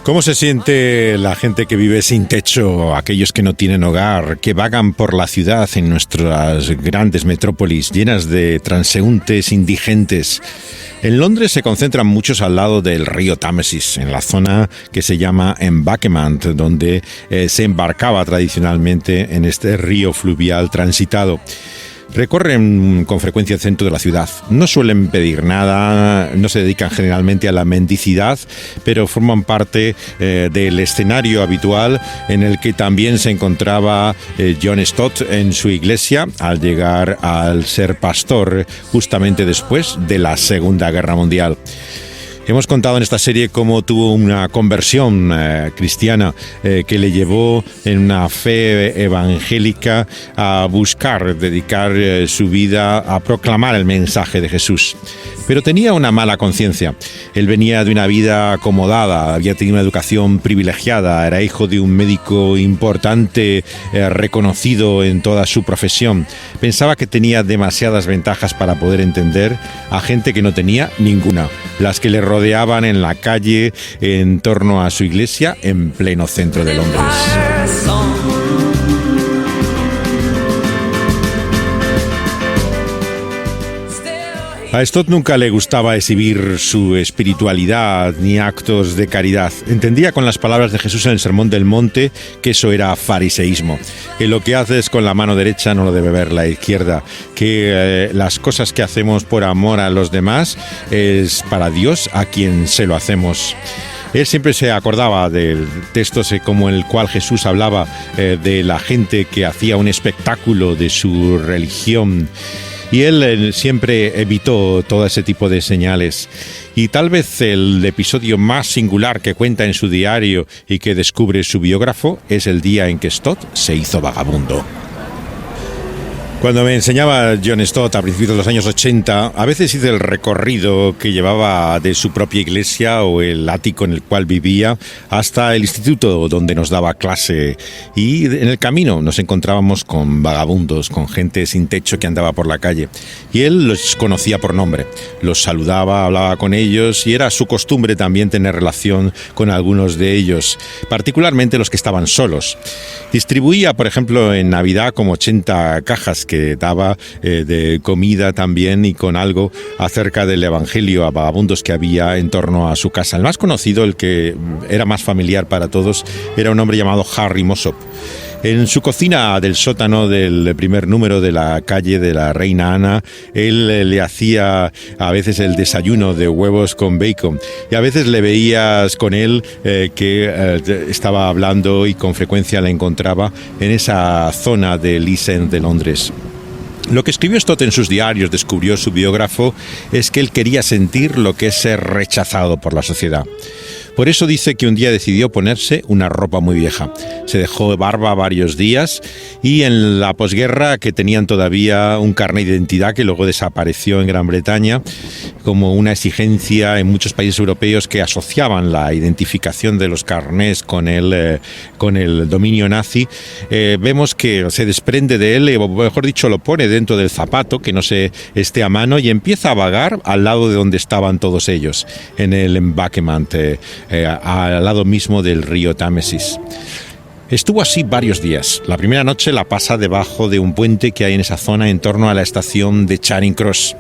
¿Cómo se siente la gente que vive sin techo, aquellos que no tienen hogar, que vagan por la ciudad en nuestras grandes metrópolis llenas de transeúntes indigentes? En Londres se concentran muchos al lado del río Támesis, en la zona que se llama Embankment, donde se embarcaba tradicionalmente en este río fluvial transitado. Recorren con frecuencia el centro de la ciudad. No suelen pedir nada, no se dedican generalmente a la mendicidad, pero forman parte del escenario habitual en el que también se encontraba John Stott en su iglesia al llegar al ser pastor justamente después de la Segunda Guerra Mundial. Hemos contado en esta serie cómo tuvo una conversión cristiana que le llevó en una fe evangélica a buscar, dedicar su vida a proclamar el mensaje de Jesús. Pero tenía una mala conciencia. Él venía de una vida acomodada, había tenido una educación privilegiada, era hijo de un médico importante, reconocido en toda su profesión. Pensaba que tenía demasiadas ventajas para poder entender a gente que no tenía ninguna, las que le rodeaban en la calle en torno a su iglesia en pleno centro de Londres. A Stott nunca le gustaba exhibir su espiritualidad ni actos de caridad. Entendía con las palabras de Jesús en el Sermón del Monte que eso era fariseísmo, que lo que haces con la mano derecha no lo debe ver la izquierda, que las cosas que hacemos por amor a los demás es para Dios a quien se lo hacemos. Él siempre se acordaba de textos como el cual Jesús hablaba de la gente que hacía un espectáculo de su religión. Y él siempre evitó todo ese tipo de señales. Y tal vez el episodio más singular que cuenta en su diario y que descubre su biógrafo es el día en que Stott se hizo vagabundo. Cuando me enseñaba John Stott a principios de los años 80, a veces hice el recorrido que llevaba de su propia iglesia o el ático en el cual vivía hasta el instituto donde nos daba clase. Y en el camino nos encontrábamos con vagabundos, con gente sin techo que andaba por la calle. Y él los conocía por nombre, los saludaba, hablaba con ellos y era su costumbre también tener relación con algunos de ellos, particularmente los que estaban solos. Distribuía, por ejemplo, en Navidad como 80 cajas que daba de comida también y con algo acerca del evangelio a vagabundos que había en torno a su casa. El más conocido, el que era más familiar para todos, era un hombre llamado Harry Mossop. En su cocina del sótano del primer número de la calle de la Reina Ana, él le hacía a veces el desayuno de huevos con bacon y a veces le veías con él que estaba hablando y con frecuencia le encontraba en esa zona de East End de Londres. Lo que escribió Stott en sus diarios, descubrió su biógrafo, es que él quería sentir lo que es ser rechazado por la sociedad. Por eso dice que un día decidió ponerse una ropa muy vieja. Se dejó barba varios días y en la posguerra, que tenían todavía un carnet de identidad que luego desapareció en Gran Bretaña, como una exigencia en muchos países europeos que asociaban la identificación de los carnés con el dominio nazi, vemos que se desprende de él, o mejor dicho, lo pone dentro del zapato, que no se esté a mano, y empieza a vagar al lado de donde estaban todos ellos, en el Embankment, al lado mismo del río Támesis. Estuvo así varios días. La primera noche la pasa debajo de un puente que hay en esa zona en torno a la estación de Charing Cross.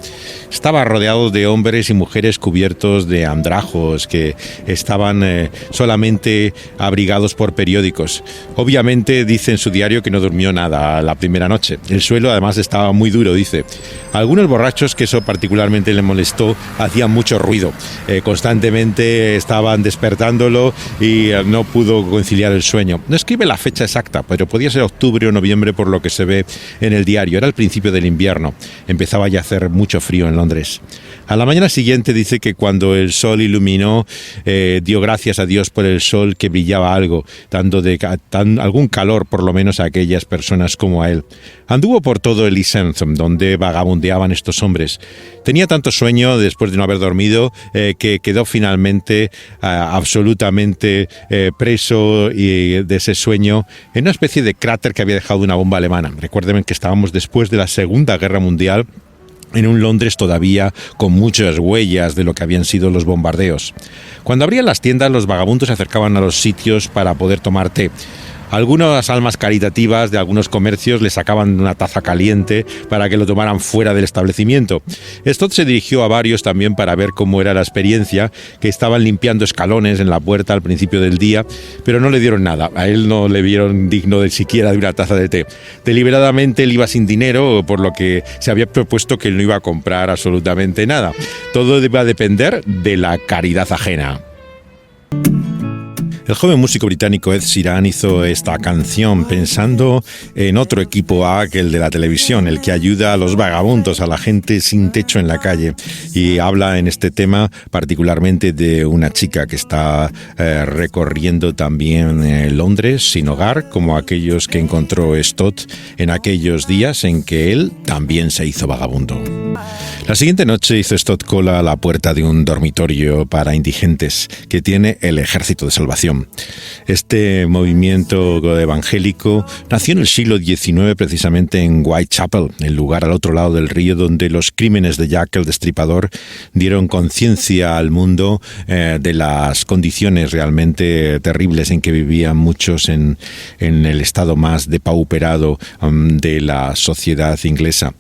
Estaba rodeado de hombres y mujeres cubiertos de andrajos que estaban solamente abrigados por periódicos. Obviamente dice en su diario que no durmió nada la primera noche. El suelo además estaba muy duro, dice. Algunos borrachos, que eso particularmente le molestó, hacían mucho ruido. Constantemente estaban despertándolo y no pudo conciliar el sueño. No escribe la fecha exacta, pero podía ser octubre o noviembre por lo que se ve en el diario. Era el principio del invierno. Empezaba ya a hacer mucho frío en Londres. A la mañana siguiente dice que cuando el sol iluminó, dio gracias a Dios por el sol, que brillaba algo, dando algún calor por lo menos a aquellas personas como a él. Anduvo por todo el East End, donde vagabundeaban estos hombres. Tenía tanto sueño después de no haber dormido que quedó finalmente absolutamente preso y de ese sueño en una especie de cráter que había dejado una bomba alemana. Recuerden que estábamos después de la Segunda Guerra Mundial, en un Londres todavía con muchas huellas de lo que habían sido los bombardeos. Cuando abrían las tiendas, los vagabundos se acercaban a los sitios para poder tomar té. Algunas almas caritativas de algunos comercios le sacaban una taza caliente para que lo tomaran fuera del establecimiento. Stott se dirigió a varios también para ver cómo era la experiencia, que estaban limpiando escalones en la puerta al principio del día, pero no le dieron nada. A él no le vieron digno de siquiera de una taza de té. Deliberadamente él iba sin dinero, por lo que se había propuesto que él no iba a comprar absolutamente nada. Todo iba a depender de la caridad ajena. El joven músico británico Ed Sheeran hizo esta canción pensando en otro equipo A que el de la televisión, el que ayuda a los vagabundos, a la gente sin techo en la calle. Y habla en este tema particularmente de una chica que está recorriendo también Londres sin hogar, como aquellos que encontró Stott en aquellos días en que él también se hizo vagabundo. La siguiente noche hizo Stott cola a la puerta de un dormitorio para indigentes que tiene el Ejército de Salvación. Este movimiento evangélico nació en el siglo XIX precisamente en Whitechapel, el lugar al otro lado del río donde los crímenes de Jack el Destripador dieron conciencia al mundo de las condiciones realmente terribles en que vivían muchos en el estado más depauperado de la sociedad inglesa.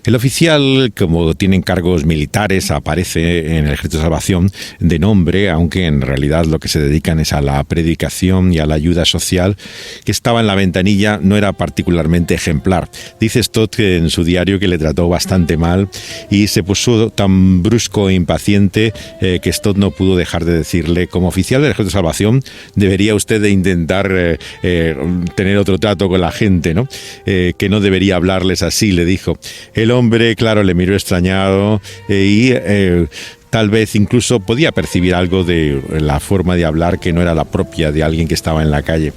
El oficial, como tienen cargos militares, aparece en el Ejército de Salvación de nombre, aunque en realidad lo que se dedican es a la predicación y a la ayuda social, que estaba en la ventanilla, no era particularmente ejemplar. Dice Stott en su diario que le trató bastante mal y se puso tan brusco e impaciente que Stott no pudo dejar de decirle: como oficial del Ejército de Salvación debería usted de intentar tener otro trato con la gente, ¿no? Que no debería hablarles así, le dijo. El hombre, claro, le miró extrañado y tal vez incluso podía percibir algo de la forma de hablar que no era la propia de alguien que estaba en la calle.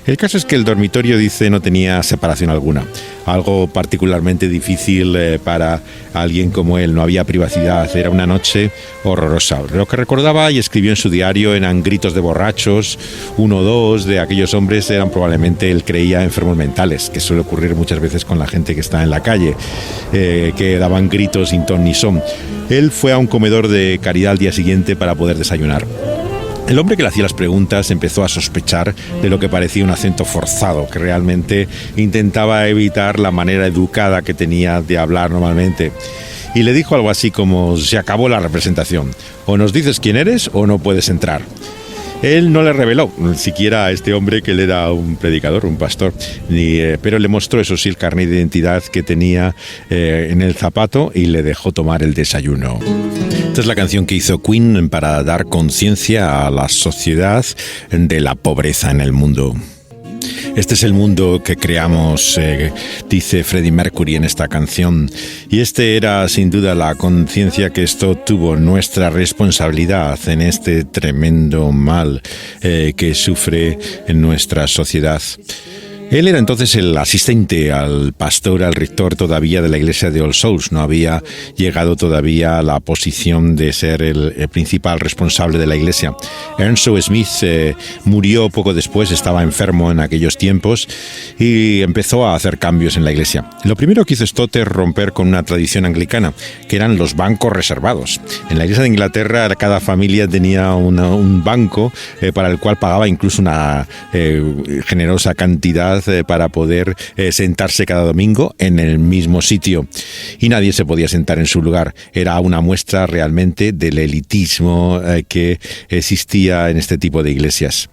El caso es que el dormitorio, dice, no tenía separación alguna, algo particularmente difícil para alguien como él. No había privacidad, era una noche horrorosa. Lo que recordaba y escribió en su diario eran gritos de borrachos, 1 o 2 de aquellos hombres eran probablemente, él creía, enfermos mentales, que suele ocurrir muchas veces con la gente que está en la calle, que daban gritos sin ton ni son. Él fue a un comedor de caridad al día siguiente para poder desayunar. El hombre que le hacía las preguntas empezó a sospechar de lo que parecía un acento forzado, que realmente intentaba evitar la manera educada que tenía de hablar normalmente. Y le dijo algo así como: se acabó la representación, o nos dices quién eres o no puedes entrar. Él no le reveló siquiera a este hombre que él era un predicador, un pastor, pero le mostró, eso sí, el carnet de identidad que tenía en el zapato y le dejó tomar el desayuno. Esta es la canción que hizo Queen para dar conciencia a la sociedad de la pobreza en el mundo. Este es el mundo que creamos, dice Freddie Mercury en esta canción. Y este era sin duda la conciencia que esto tuvo, nuestra responsabilidad en este tremendo mal que sufre en nuestra sociedad. Él era entonces el asistente al pastor, al rector todavía de la iglesia de All Souls. No había llegado todavía a la posición de ser el principal responsable de la iglesia. Earnshaw Smith murió poco después, estaba enfermo en aquellos tiempos y empezó a hacer cambios en la iglesia. Lo primero que hizo Stott es romper con una tradición anglicana, que eran los bancos reservados. En la iglesia de Inglaterra cada familia tenía un banco para el cual pagaba incluso una generosa cantidad para poder sentarse cada domingo en el mismo sitio, y nadie se podía sentar en su lugar. Era una muestra realmente del elitismo que existía en este tipo de iglesias.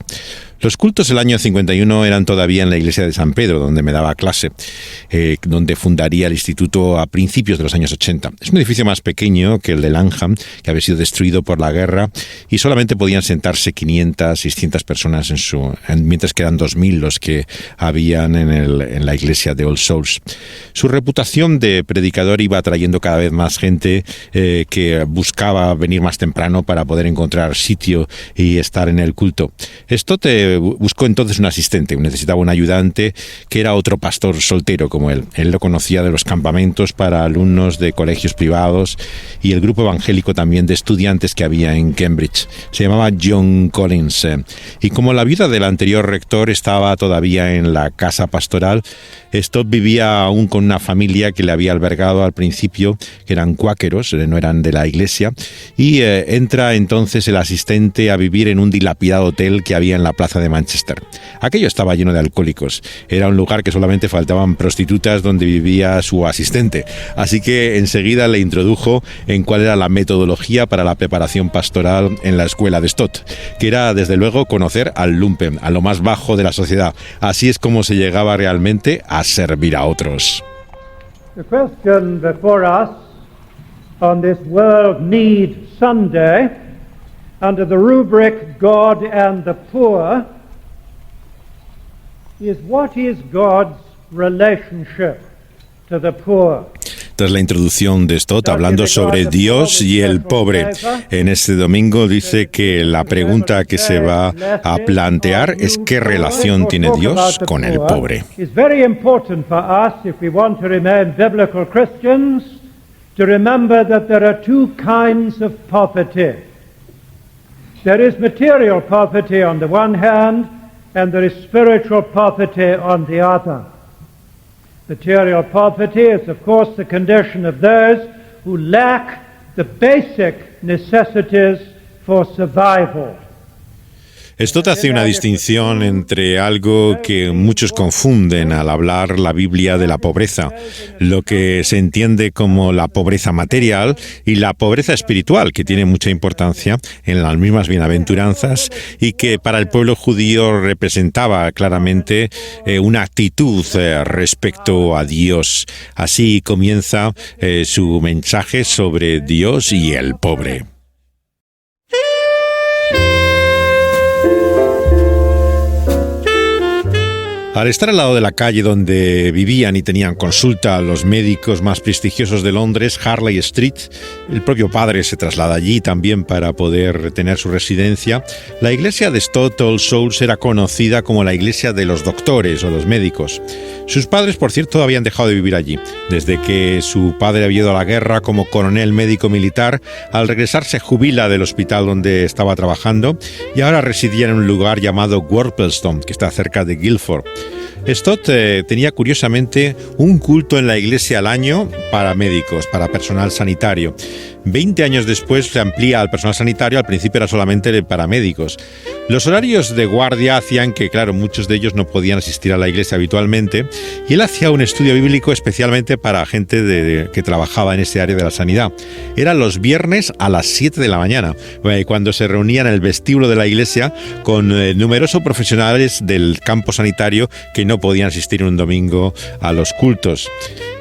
Los cultos del año 51 eran todavía en la iglesia de San Pedro, donde me daba clase, donde fundaría el instituto a principios de los años 80. Es un edificio más pequeño que el de Langham, que había sido destruido por la guerra, y solamente podían sentarse 500, 600 personas mientras que eran 2.000 los que habían en la iglesia de All Souls. Su reputación de predicador iba atrayendo cada vez más gente que buscaba venir más temprano para poder encontrar sitio y estar en el culto. Esto te buscó entonces un asistente, necesitaba un ayudante que era otro pastor soltero como él. Él lo conocía de los campamentos para alumnos de colegios privados y el grupo evangélico también de estudiantes que había en Cambridge. Se llamaba John Collins. Y como la viuda del anterior rector estaba todavía en la casa pastoral, Stott vivía aún con una familia que le había albergado al principio, que eran cuáqueros, no eran de la iglesia, y entra entonces el asistente a vivir en un dilapidado hotel que había en la plaza de Manchester. Aquello estaba lleno de alcohólicos. Era un lugar que solamente faltaban prostitutas donde vivía su asistente. Así que enseguida le introdujo en cuál era la metodología para la preparación pastoral en la escuela de Stott, que era desde luego conocer al lumpen, a lo más bajo de la sociedad. Así es como se llegaba realmente a servir a otros. The question before us on this World Need Sunday, under the rubric God and the Poor, is what is God's relationship to the poor? Tras la introducción de Stott hablando sobre Dios y el pobre, en este domingo dice que la pregunta que se va a plantear es qué relación tiene Dios con el pobre. It's very important for us, if we want to remain biblical Christians, to remember that there are two kinds of poverty. There is material poverty on the one hand, and there is spiritual poverty on the other. Material poverty is, of course, the condition of those who lack the basic necessities for survival. Stott hace una distinción entre algo que muchos confunden al hablar la Biblia de la pobreza, lo que se entiende como la pobreza material y la pobreza espiritual, que tiene mucha importancia en las mismas bienaventuranzas y que para el pueblo judío representaba claramente una actitud respecto a Dios. Así comienza su mensaje sobre Dios y el pobre. Al estar al lado de la calle donde vivían y tenían consulta los médicos más prestigiosos de Londres, Harley Street, el propio padre se traslada allí también para poder tener su residencia. La iglesia de Stott All Souls era conocida como la iglesia de los doctores o los médicos. Sus padres, por cierto, habían dejado de vivir allí. Desde que su padre había ido a la guerra como coronel médico militar, al regresar se jubila del hospital donde estaba trabajando y ahora residía en un lugar llamado Worplesdon, que está cerca de Guildford. Stott tenía curiosamente un culto en la iglesia al año para médicos, para personal sanitario. 20 años después se amplía al personal sanitario, al principio era solamente para médicos. Los horarios de guardia hacían que, claro, muchos de ellos no podían asistir a la iglesia habitualmente y él hacía un estudio bíblico especialmente para gente que trabajaba en ese área de la sanidad. Era los viernes a las 7 de la mañana, cuando se reunían en el vestíbulo de la iglesia con numerosos profesionales del campo sanitario que no podían asistir un domingo a los cultos.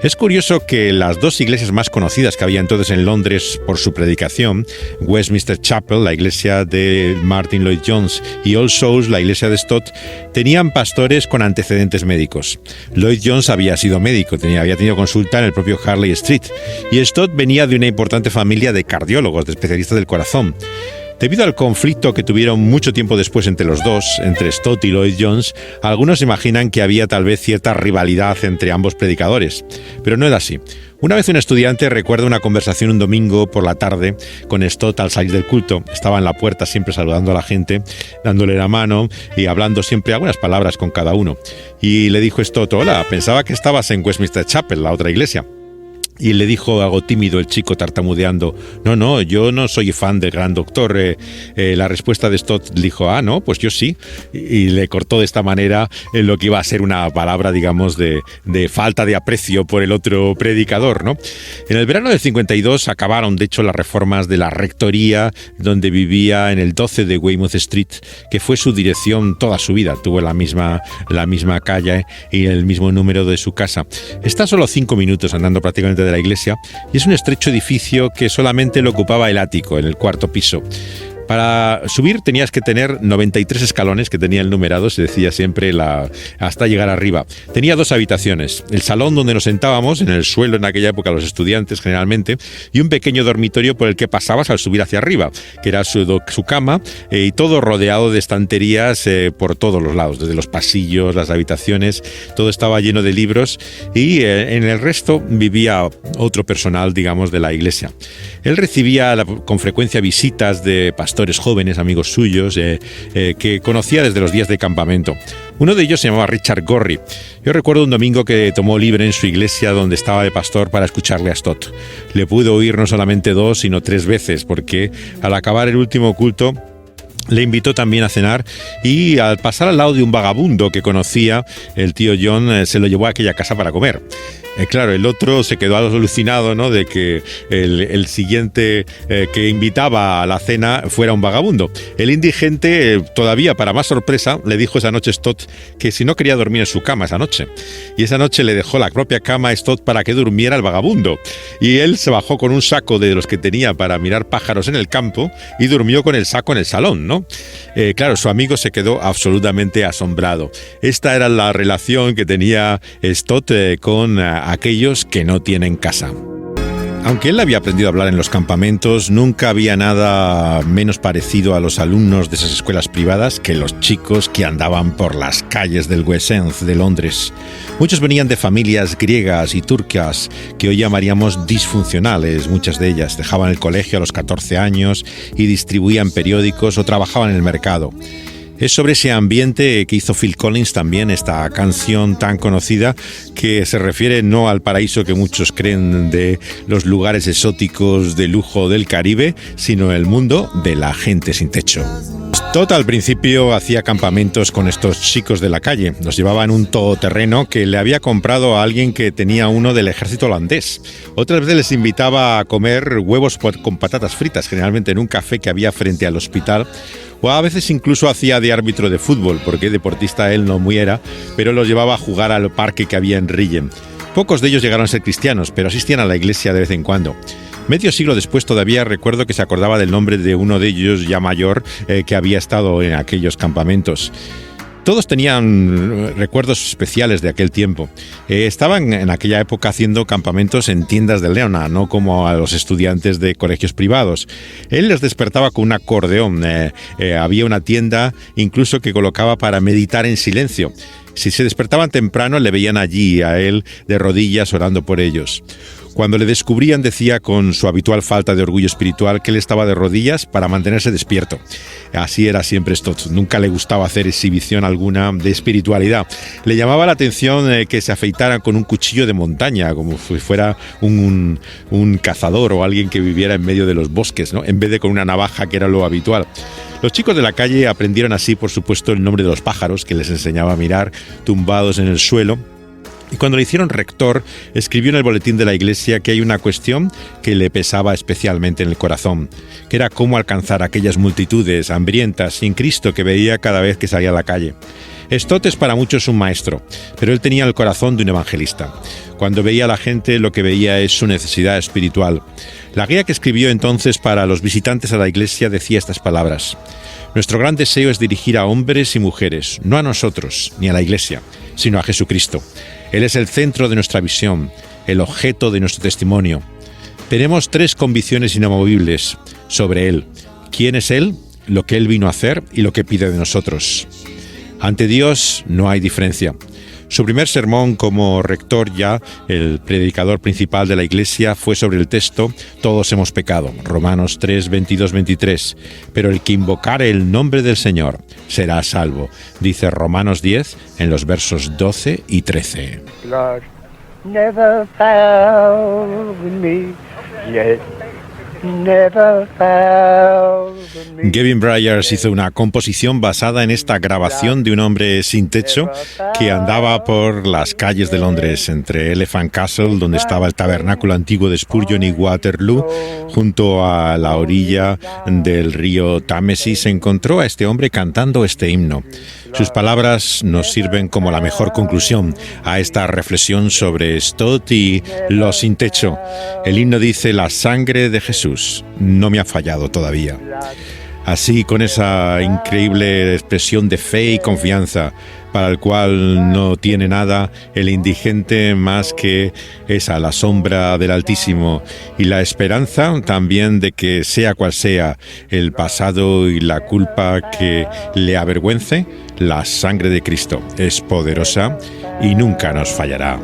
Es curioso que las dos iglesias más conocidas que había entonces en Londres por su predicación, Westminster Chapel, la iglesia de Martin Lloyd-Jones, y All Souls, la iglesia de Stott, tenían pastores con antecedentes médicos. Lloyd-Jones había sido médico, había tenido consulta en el propio Harley Street, y Stott venía de una importante familia de cardiólogos, de especialistas del corazón. Debido al conflicto que tuvieron mucho tiempo después entre los dos, entre Stott y Lloyd-Jones, algunos imaginan que había tal vez cierta rivalidad entre ambos predicadores, pero no era así. Una vez un estudiante recuerda una conversación un domingo por la tarde con Stott al salir del culto. Estaba en la puerta siempre saludando a la gente, dándole la mano y hablando siempre algunas palabras con cada uno. Y le dijo Stott: hola, pensaba que estabas en Westminster Chapel, la otra iglesia. Y le dijo algo tímido el chico tartamudeando: no, yo no soy fan del gran doctor. La respuesta de Stott dijo: no, pues yo sí. Y le cortó de esta manera lo que iba a ser una palabra, digamos, de falta de aprecio por el otro predicador, ¿no? En el verano del 52 acabaron, de hecho, las reformas de la rectoría donde vivía en el 12 de Weymouth Street, que fue su dirección toda su vida. Tuvo la misma calle y el mismo número de su casa. Está solo 5 minutos andando prácticamente de la iglesia y es un estrecho edificio que solamente lo ocupaba el ático, en el cuarto piso. Para subir tenías que tener 93 escalones que tenía el numerado, se decía siempre, hasta llegar arriba. Tenía 2 habitaciones, el salón donde nos sentábamos, en el suelo en aquella época los estudiantes generalmente, y un pequeño dormitorio por el que pasabas al subir hacia arriba, que era su cama, y todo rodeado de estanterías por todos los lados, desde los pasillos, las habitaciones, todo estaba lleno de libros, y en el resto vivía otro personal, digamos, de la iglesia. Él recibía con frecuencia visitas de pastores jóvenes, amigos suyos, que conocía desde los días de campamento. Uno de ellos se llamaba Richard Gorry. Yo recuerdo un domingo que tomó libre en su iglesia donde estaba de pastor para escucharle a Stott. Le pudo oír no solamente 2, sino 3 veces, porque al acabar el último culto le invitó también a cenar, y al pasar al lado de un vagabundo que conocía, el tío John se lo llevó a aquella casa para comer. Claro, el otro se quedó alucinado, ¿no?, de que el siguiente que invitaba a la cena fuera un vagabundo. El indigente, todavía para más sorpresa, le dijo esa noche a Stott que si no quería dormir en su cama esa noche. Y esa noche le dejó la propia cama a Stott para que durmiera el vagabundo. Y él se bajó con un saco de los que tenía para mirar pájaros en el campo y durmió con el saco en el salón, ¿no? Claro, su amigo se quedó absolutamente asombrado. Esta era la relación que tenía Stott con aquellos que no tienen casa. Aunque él había aprendido a hablar en los campamentos, nunca había nada menos parecido a los alumnos de esas escuelas privadas que los chicos que andaban por las calles del West End de Londres. Muchos venían de familias griegas y turcas que hoy llamaríamos disfuncionales. Muchas de ellas dejaban el colegio a los 14 años y distribuían periódicos o trabajaban en el mercado. Es sobre ese ambiente que hizo Phil Collins también esta canción tan conocida, que se refiere no al paraíso que muchos creen de los lugares exóticos de lujo del Caribe, sino el mundo de la gente sin techo. Stott al principio hacía campamentos con estos chicos de la calle. Los llevaba en un todoterreno que le había comprado a alguien que tenía uno del ejército holandés. Otras veces les invitaba a comer huevos con patatas fritas, generalmente en un café que había frente al hospital. O a veces incluso hacía de árbitro de fútbol, porque deportista él no muy era, pero los llevaba a jugar al parque que había en Rillen. Pocos de ellos llegaron a ser cristianos, pero asistían a la iglesia de vez en cuando. Medio siglo después todavía recuerdo que se acordaba del nombre de uno de ellos ya mayor que había estado en aquellos campamentos. Todos tenían recuerdos especiales de aquel tiempo. Estaban en aquella época haciendo campamentos en tiendas de Leona, no como a los estudiantes de colegios privados. Él les despertaba con un acordeón. Había una tienda incluso que colocaba para meditar en silencio. Si se despertaban temprano, le veían allí a él de rodillas orando por ellos. Cuando le descubrían, decía con su habitual falta de orgullo espiritual que él estaba de rodillas para mantenerse despierto. Así era siempre Stott. Nunca le gustaba hacer exhibición alguna de espiritualidad. Le llamaba la atención que se afeitaran con un cuchillo de montaña, como si fuera un cazador o alguien que viviera en medio de los bosques, ¿no?, en vez de con una navaja, que era lo habitual. Los chicos de la calle aprendieron así, por supuesto, el nombre de los pájaros, que les enseñaba a mirar tumbados en el suelo. Y cuando le hicieron rector, escribió en el boletín de la iglesia que hay una cuestión que le pesaba especialmente en el corazón, que era cómo alcanzar a aquellas multitudes hambrientas sin Cristo que veía cada vez que salía a la calle. Stott es para muchos un maestro, pero él tenía el corazón de un evangelista. Cuando veía a la gente, lo que veía es su necesidad espiritual. La guía que escribió entonces para los visitantes a la iglesia decía estas palabras: nuestro gran deseo es dirigir a hombres y mujeres, no a nosotros ni a la iglesia, sino a Jesucristo. Él es el centro de nuestra visión, el objeto de nuestro testimonio. Tenemos 3 convicciones inamovibles sobre Él: quién es Él, lo que Él vino a hacer y lo que pide de nosotros. Ante Dios no hay diferencia. Su primer sermón como rector, ya el predicador principal de la iglesia, fue sobre el texto «Todos hemos pecado», Romanos 3, 22-23. Pero el que invocare el nombre del Señor será salvo, dice Romanos 10 en los versos 12 y 13. Lord, never found me yet. Never found me. Gavin Bryars hizo una composición basada en esta grabación de un hombre sin techo que andaba por las calles de Londres, entre Elephant Castle, donde estaba el tabernáculo antiguo de Spurgeon, y Waterloo. Junto a la orilla del río Támesis se encontró a este hombre cantando este himno. Sus palabras nos sirven como la mejor conclusión a esta reflexión sobre Stott y los sin techo. El himno dice: la sangre de Jesús no me ha fallado todavía. Así, con esa increíble expresión de fe y confianza, para el cual no tiene nada el indigente más que esa, la sombra del Altísimo, y la esperanza también de que, sea cual sea el pasado y la culpa que le avergüence, la sangre de Cristo es poderosa y nunca nos fallará.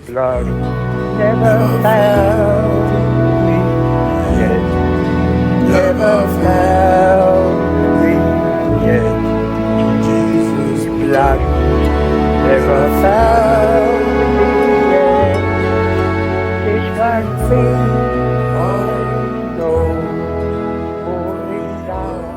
Blood never found me yet, never found me yet. Jesus' blood never found me yet. There's one thing I know, falling down.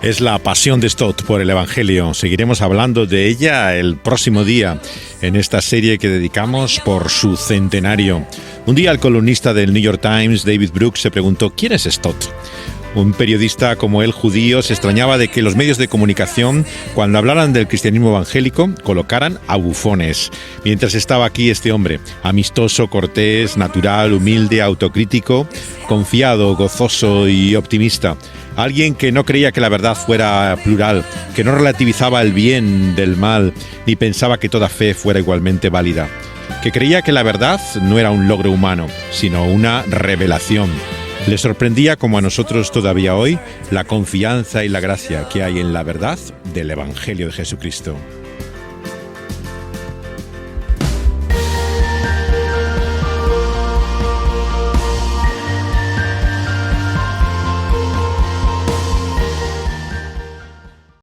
Es la pasión de Stott por el Evangelio. Seguiremos hablando de ella el próximo día en esta serie que dedicamos por su centenario. Un día el columnista del New York Times, David Brooks, se preguntó ¿quién es Stott? Un periodista como él, judío, se extrañaba de que los medios de comunicación, cuando hablaran del cristianismo evangélico, colocaran a bufones. Mientras estaba aquí este hombre, amistoso, cortés, natural, humilde, autocrítico, confiado, gozoso y optimista. Alguien que no creía que la verdad fuera plural, que no relativizaba el bien del mal, ni pensaba que toda fe fuera igualmente válida. Que creía que la verdad no era un logro humano, sino una revelación. Le sorprendía, como a nosotros todavía hoy, la confianza y la gracia que hay en la verdad del Evangelio de Jesucristo.